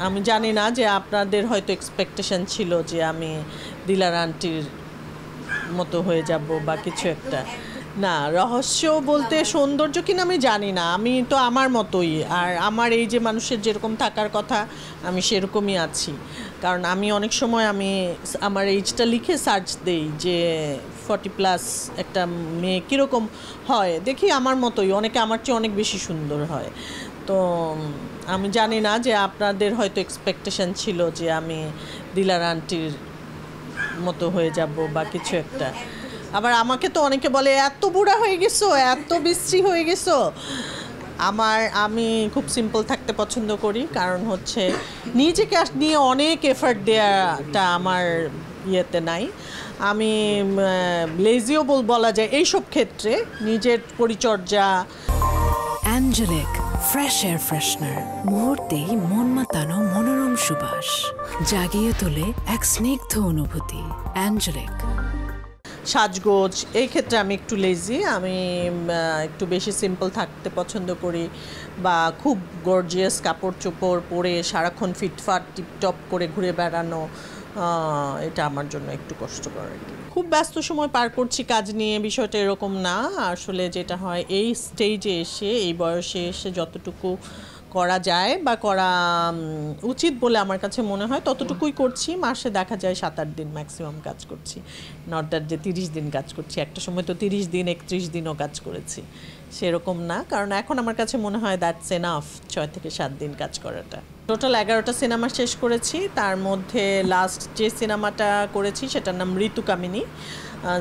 আমি জানি না যে আপনাদের হয়তো এক্সপেকটেশন ছিল যে আমি দিলার আন্টির মতো হয়ে যাব বা কিছু একটা। না, রহস্য বলতে সৌন্দর্য কিনা আমি জানি না। আমি তো আমার মতোই, আর আমার এই যে মানুষের যেরকম থাকার কথা আমি সেরকমই আছি। কারণ আমি অনেক সময় আমার এইজটা লিখে সার্চ দেই যে 40+ একটা মেয়ে কীরকম হয়, দেখি আমার মতোই, অনেকে আমার চেয়ে অনেক বেশি সুন্দর হয়। তো আমি জানি না যে আপনাদের হয়তো এক্সপেকটেশন ছিল যে আমি দিলার আন্টির মতো হয়ে যাব বা কিছু একটা। আবার আমাকে তো অনেকে বলে এত বুড়া হয়ে গেছো, এত বিশ্রী হয়ে গেছো। আমি খুব সিম্পল থাকতে পছন্দ করি, কারণ হচ্ছে নিজেকে নিয়ে অনেক এফর্ট দেওয়াটা আমার ইয়েতে নাই। আমি লেজিও বলা যায় এইসব ক্ষেত্রে, নিজের পরিচর্যা। অ্যাঞ্জেলিক ফ্রেশ এয়ার ফ্রেশনার, মুহূর্তেই মন মাতানো মনোরম সুবাস, জাগিয়ে তোলে এক স্নিগ্ধ অনুভূতি। অ্যাঞ্জেলিক সাজগোজ এই ক্ষেত্রে আমি একটু লেজি। আমি একটু বেশি সিম্পল থাকতে পছন্দ করি, বা খুব গর্জিয়াস কাপড় চোপড় পরে সারাক্ষণ ফিটফাট টিপটপ করে ঘুরে বেড়ানো, এটা আমার জন্য একটু কষ্টকর আর কি। খুব ব্যস্ত সময় পার করছি কাজ নিয়ে, বিষয়টা এরকম না। আসলে যেটা হয়, এই স্টেজে এসে, এই বয়সে এসে যতটুকু করা যায় বা করা উচিত বলে আমার কাছে মনে হয় ততটুকুই করছি। মাসে দেখা যায় 7-8 দিন ম্যাক্সিমাম কাজ করছি, নট দ্যাট যে 30 দিন কাজ করছি। একটা সময় তো 30 দিন 31 দিনও কাজ করেছি, সেরকম না। কারণ এখন আমার কাছে মনে হয় দ্যাটস এনাফ 6 থেকে 7 দিন কাজ করাটা। টোটাল 11টা সিনেমা শেষ করেছি। তার মধ্যে লাস্ট যে সিনেমাটা করেছি সেটার নাম ঋতুকামিনী,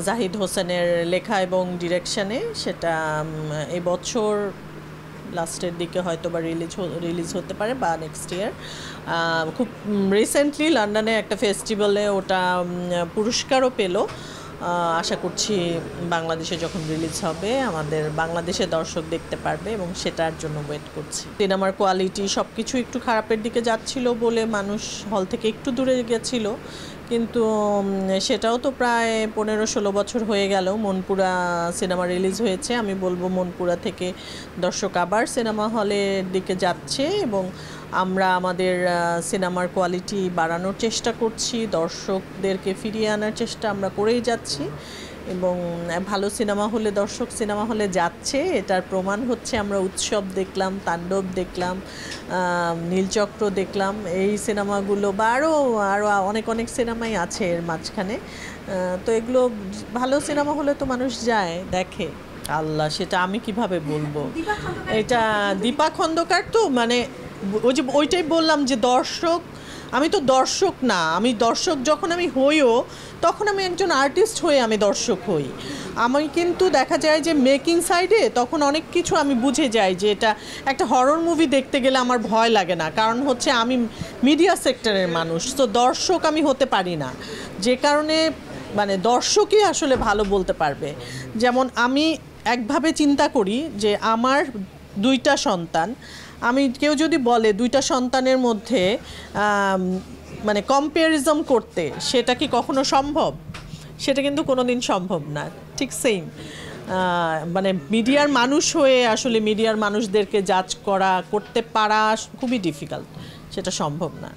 জাহিদ হোসেনের লেখা এবং ডিরেকশানে। সেটা এবছর লাস্টের দিকে হয়তো বা রিলিজ হতে পারে, বা নেক্সট ইয়ার। খুব রিসেন্টলি লন্ডনে একটা ফেস্টিভ্যালে ওটা পুরস্কারও পেল। আশা করছি বাংলাদেশে যখন রিলিজ হবে আমাদের বাংলাদেশে দর্শক দেখতে পারবে, এবং সেটার জন্য ওয়েট করছি। সিনেমার কোয়ালিটি সব কিছু একটু খারাপের দিকে যাচ্ছিল বলে মানুষ হল থেকে একটু দূরে গেছিল, কিন্তু সেটাও তো প্রায় 15-16 বছর হয়ে গেল। মনপুরা সিনেমা রিলিজ হয়েছে, আমি বলবো মনপুরা থেকে দর্শক আবার সিনেমা হলের দিকে যাচ্ছে, এবং আমরা আমাদের সিনেমার কোয়ালিটি বাড়ানোর চেষ্টা করছি, দর্শকদেরকে ফিরিয়ে আনার চেষ্টা আমরা করেই যাচ্ছি। এবং ভালো সিনেমা হলে দর্শক সিনেমা হলে যাচ্ছে, এটার প্রমাণ হচ্ছে আমরা উৎসব দেখলাম, তাণ্ডব দেখলাম, নীলচক্র দেখলাম। এই সিনেমাগুলো বা আরও অনেক সিনেমাই আছে এর মাঝখানে। তো এগুলো ভালো সিনেমা হলে তো মানুষ যায় দেখে। আল্লাহ, সেটা আমি কিভাবে বলবো। এটা দীপা খন্দকার তো মানে ওইটাই বললাম যে দর্শক, আমি তো দর্শক না। আমি দর্শক যখন আমি হইও, তখন আমি একজন আর্টিস্ট হয়ে আমি দর্শক হই। আমি কিন্তু দেখা যায় যে মেকিং সাইডে তখন অনেক কিছু আমি বুঝে যাই যে এটা একটা হরর মুভি দেখতে গেলে আমার ভয় লাগে না, কারণ হচ্ছে আমি মিডিয়া সেক্টরের মানুষ, তো দর্শক আমি হতে পারি না। যে কারণে মানে দর্শকই আসলে ভালো বলতে পারবে। যেমন আমি একভাবে চিন্তা করি যে আমার 2টা সন্তান, কেউ যদি বলে 2টা সন্তানের মধ্যে মানে কম্প্যারিজম করতে, সেটা কি কখনো সম্ভব? সেটা কিন্তু কোনো দিন সম্ভব না। ঠিক সেম মানে মিডিয়ার মানুষ হয়ে আসলে মিডিয়ার মানুষদেরকে জাজ করতে পারা খুবই ডিফিকাল্ট, সেটা সম্ভব না।